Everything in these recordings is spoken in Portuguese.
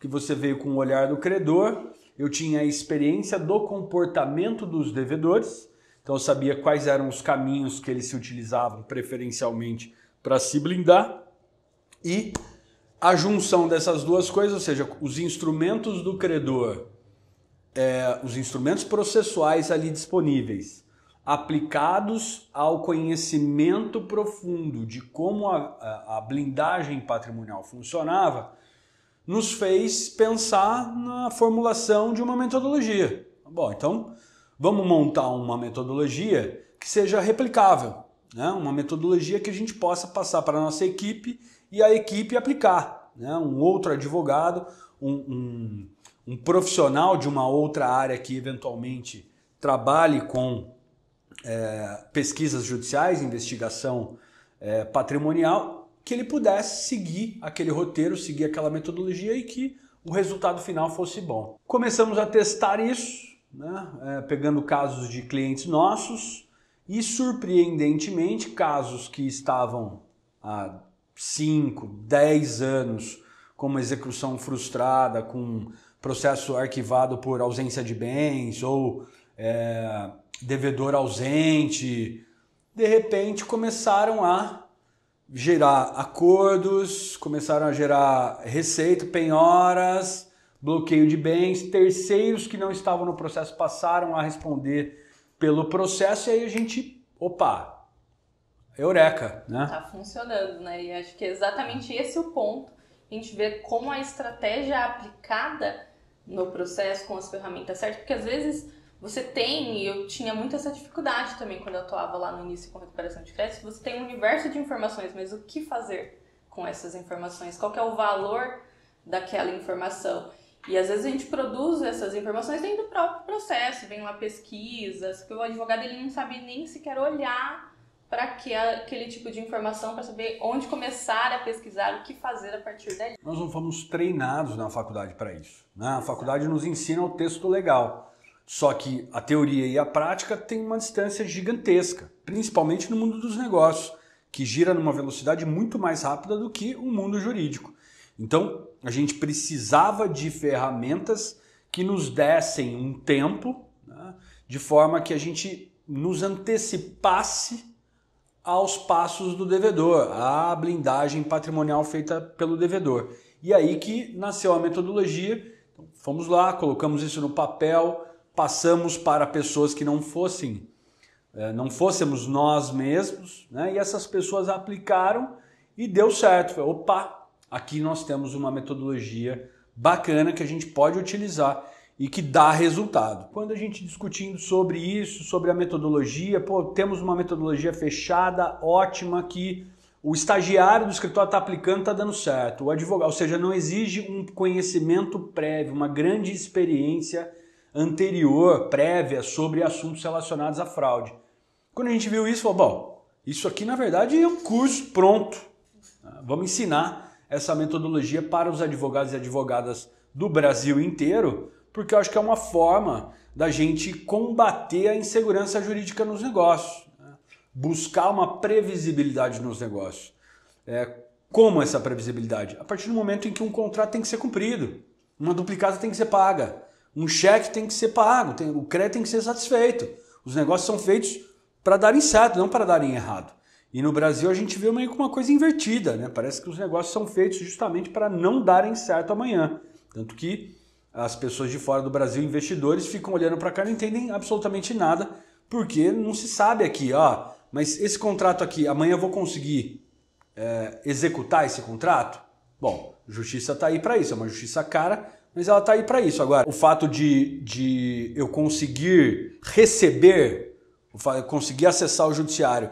que você veio com o olhar do credor, eu tinha a experiência do comportamento dos devedores, então eu sabia quais eram os caminhos que eles se utilizavam preferencialmente para se blindar, e a junção dessas duas coisas, ou seja, os instrumentos do credor, os instrumentos processuais ali disponíveis, aplicados ao conhecimento profundo de como a blindagem patrimonial funcionava, nos fez pensar na formulação de uma metodologia. Bom, então vamos montar uma metodologia que seja replicável, né? Uma metodologia que a gente possa passar para a nossa equipe e a equipe aplicar, né? Um outro advogado, um profissional de uma outra área que eventualmente trabalhe com pesquisas judiciais, investigação patrimonial, que ele pudesse seguir aquele roteiro, seguir aquela metodologia e que o resultado final fosse bom. Começamos a testar isso, né? Pegando casos de clientes nossos e, surpreendentemente, casos que estavam há 5, 10 anos com uma execução frustrada, com processo arquivado por ausência de bens ou devedor ausente, de repente começaram a gerar acordos, começaram a gerar receita, penhoras, bloqueio de bens, terceiros que não estavam no processo passaram a responder pelo processo e aí a gente, opa, eureka, né? Tá funcionando, né? E acho que é exatamente esse o ponto. A gente vê como a estratégia aplicada no processo com as ferramentas certas, porque às vezes você tem, e eu tinha muito essa dificuldade também quando eu atuava lá no início com recuperação de crédito, você tem um universo de informações, mas o que fazer com essas informações? Qual que é o valor daquela informação? E às vezes a gente produz essas informações dentro do próprio processo, vem lá pesquisas, que o advogado ele não sabe nem sequer olhar para aquele tipo de informação, para saber onde começar a pesquisar, o que fazer a partir dali. Nós não fomos treinados na faculdade para isso, né? A faculdade nos ensina o texto legal. Só que a teoria e a prática têm uma distância gigantesca, principalmente no mundo dos negócios, que gira numa velocidade muito mais rápida do que o mundo jurídico. Então, a gente precisava de ferramentas que nos dessem um tempo, né, de forma que a gente nos antecipasse aos passos do devedor, à blindagem patrimonial feita pelo devedor. E aí que nasceu a metodologia. Então, fomos lá, colocamos isso no papel, passamos para pessoas que não fôssemos nós mesmos, né? E essas pessoas aplicaram e deu certo. Falei, opa, aqui nós temos uma metodologia bacana que a gente pode utilizar e que dá resultado. Quando a gente discutindo sobre isso, sobre a metodologia, temos uma metodologia fechada, ótima, que o estagiário do escritório está aplicando, está dando certo. O advogado, ou seja, não exige um conhecimento prévio, uma grande experiência anterior, prévia, sobre assuntos relacionados à fraude. Quando a gente viu isso, falou, bom, isso aqui na verdade é um curso pronto. Vamos ensinar essa metodologia para os advogados e advogadas do Brasil inteiro, porque eu acho que é uma forma da gente combater a insegurança jurídica nos negócios, né? Buscar uma previsibilidade nos negócios. Como essa previsibilidade? A partir do momento em que um contrato tem que ser cumprido, uma duplicata tem que ser paga, um cheque tem que ser pago, o crédito tem que ser satisfeito. Os negócios são feitos para darem certo, não para darem errado. E no Brasil a gente vê meio que uma coisa invertida, né? Parece que os negócios são feitos justamente para não darem certo amanhã. Tanto que as pessoas de fora do Brasil, investidores, ficam olhando para cá e não entendem absolutamente nada, porque não se sabe aqui, mas esse contrato aqui, amanhã eu vou conseguir executar esse contrato? Bom, justiça está aí para isso, é uma justiça cara, mas ela está aí para isso. Agora, o fato de eu conseguir receber, conseguir acessar o judiciário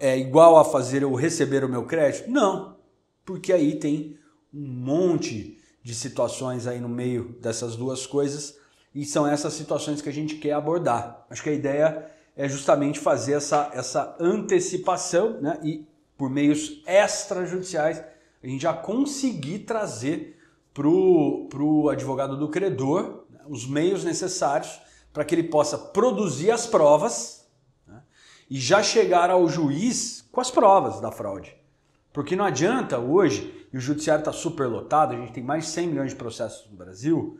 é igual a fazer eu receber o meu crédito? Não, porque aí tem um monte de situações aí no meio dessas duas coisas e são essas situações que a gente quer abordar. Acho que a ideia é justamente fazer essa antecipação, né? E por meios extrajudiciais a gente já conseguir trazer para o advogado do credor, né, os meios necessários para que ele possa produzir as provas, né, e já chegar ao juiz com as provas da fraude. Porque não adianta hoje e o judiciário está superlotado, a gente tem mais de 100 milhões de processos no Brasil,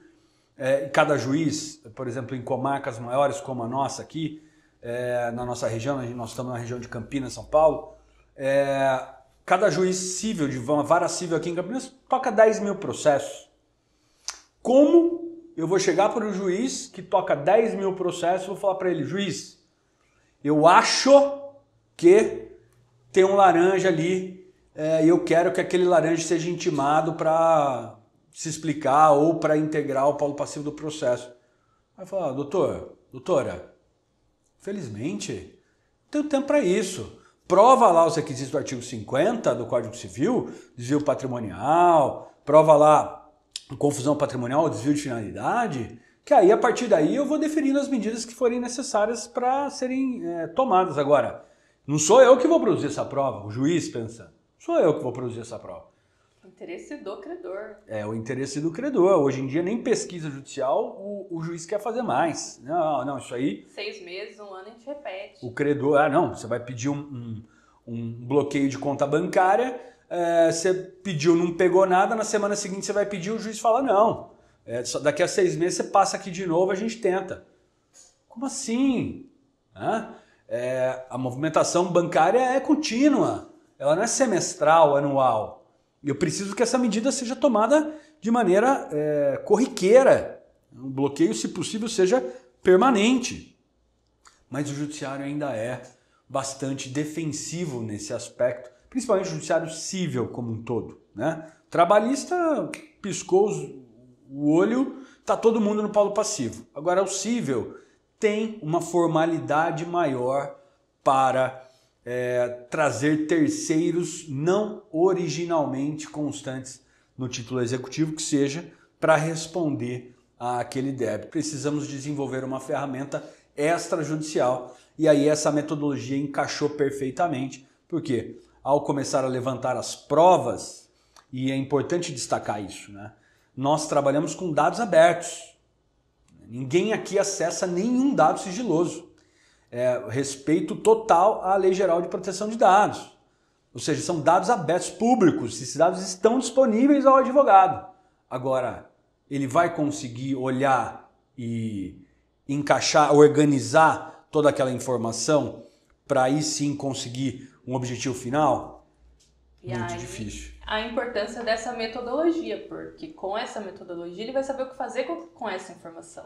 e cada juiz, por exemplo, em comarcas maiores como a nossa aqui, na nossa região, nós estamos na região de Campinas, São Paulo, cada juiz civil, de uma vara civil aqui em Campinas, toca 10 mil processos. Como eu vou chegar para o juiz que toca 10 mil processos e vou falar para ele, juiz, eu acho que tem um laranja ali e eu quero que aquele laranja seja intimado para se explicar ou para integrar o polo passivo do processo. Aí eu falo, doutora, felizmente, não tenho tempo para isso. Prova lá os requisitos do artigo 50 do Código Civil, desvio patrimonial, prova lá confusão patrimonial, desvio de finalidade, que aí a partir daí eu vou definindo as medidas que forem necessárias para serem tomadas. Agora, não sou eu que vou produzir essa prova, o juiz pensa, sou eu que vou produzir essa prova. O interesse do credor. O interesse do credor. Hoje em dia nem pesquisa judicial o juiz quer fazer mais. Não, isso aí... 6 meses, 1 ano a gente repete. O credor, você vai pedir um bloqueio de conta bancária, você pediu, não pegou nada, na semana seguinte você vai pedir, o juiz fala não. Daqui a 6 meses você passa aqui de novo, a gente tenta. Como assim? A movimentação bancária é contínua, ela não é semestral, anual. Eu preciso que essa medida seja tomada de maneira corriqueira. O bloqueio, se possível, seja permanente. Mas o judiciário ainda é bastante defensivo nesse aspecto, principalmente o judiciário civil como um todo, né? Trabalhista piscou o olho, está todo mundo no polo passivo. Agora o civil tem uma formalidade maior para trazer terceiros não originalmente constantes no título executivo, que seja para responder àquele débito. Precisamos desenvolver uma ferramenta extrajudicial e aí essa metodologia encaixou perfeitamente, porque ao começar a levantar as provas, e é importante destacar isso, né? Nós trabalhamos com dados abertos. Ninguém aqui acessa nenhum dado sigiloso. Respeito total à Lei Geral de Proteção de Dados. Ou seja, são dados abertos, públicos. Esses dados estão disponíveis ao advogado. Agora, ele vai conseguir olhar e encaixar, organizar toda aquela informação para aí sim conseguir um objetivo final? Muito difícil. A importância dessa metodologia, porque com essa metodologia ele vai saber o que fazer com essa informação.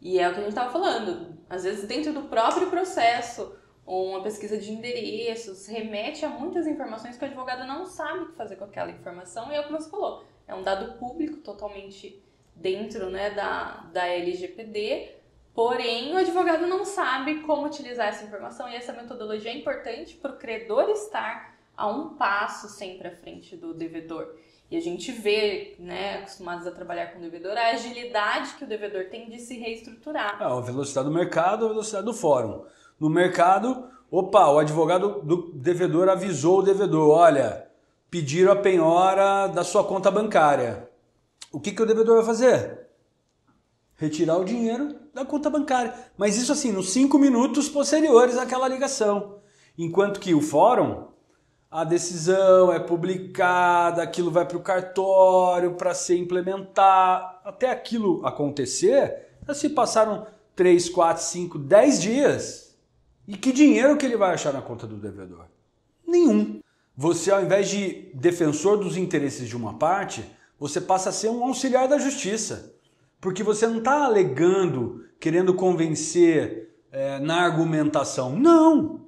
E é o que a gente estava falando, às vezes dentro do próprio processo, uma pesquisa de endereços remete a muitas informações que o advogado não sabe o que fazer com aquela informação, e é o que você falou, é um dado público totalmente dentro, né, da LGPD, porém o advogado não sabe como utilizar essa informação, e essa metodologia é importante para o credor estar a um passo sempre à frente do devedor. E a gente vê, né, acostumados a trabalhar com o devedor, a agilidade que o devedor tem de se reestruturar. A velocidade do mercado, a velocidade do fórum. No mercado, o advogado do devedor avisou o devedor, olha, pediram a penhora da sua conta bancária. O que o devedor vai fazer? Retirar o dinheiro da conta bancária. Mas isso assim, nos 5 minutos posteriores àquela ligação. Enquanto que o fórum, a decisão é publicada, aquilo vai para o cartório para ser implementado. Até aquilo acontecer, já se passaram 3, 4, 5, 10 dias. E que dinheiro que ele vai achar na conta do devedor? Nenhum. Você, ao invés de defensor dos interesses de uma parte, você passa a ser um auxiliar da justiça. Porque você não está alegando, querendo convencer na argumentação. Não.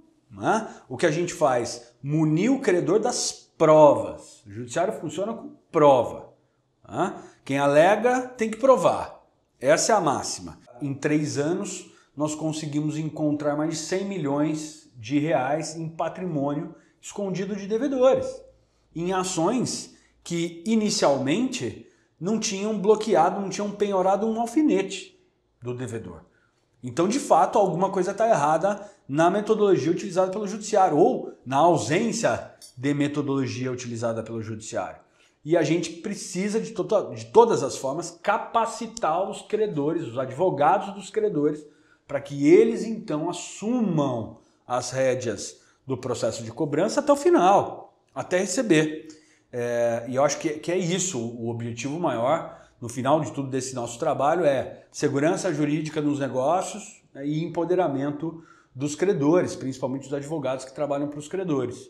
O que a gente faz? Munir o credor das provas. O judiciário funciona com prova. Quem alega tem que provar. Essa é a máxima. Em 3 anos, nós conseguimos encontrar mais de 100 milhões de reais em patrimônio escondido de devedores. Em ações que, inicialmente, não tinham bloqueado, não tinham penhorado um alfinete do devedor. Então, de fato, alguma coisa está errada na metodologia utilizada pelo judiciário ou na ausência de metodologia utilizada pelo judiciário. E a gente precisa, de todas as formas, capacitar os credores, os advogados dos credores, para que eles, então, assumam as rédeas do processo de cobrança até o final, até receber. E eu acho que é isso, o objetivo maior, no final de tudo desse nosso trabalho, é segurança jurídica nos negócios, né, e empoderamento dos credores, principalmente os advogados que trabalham para os credores.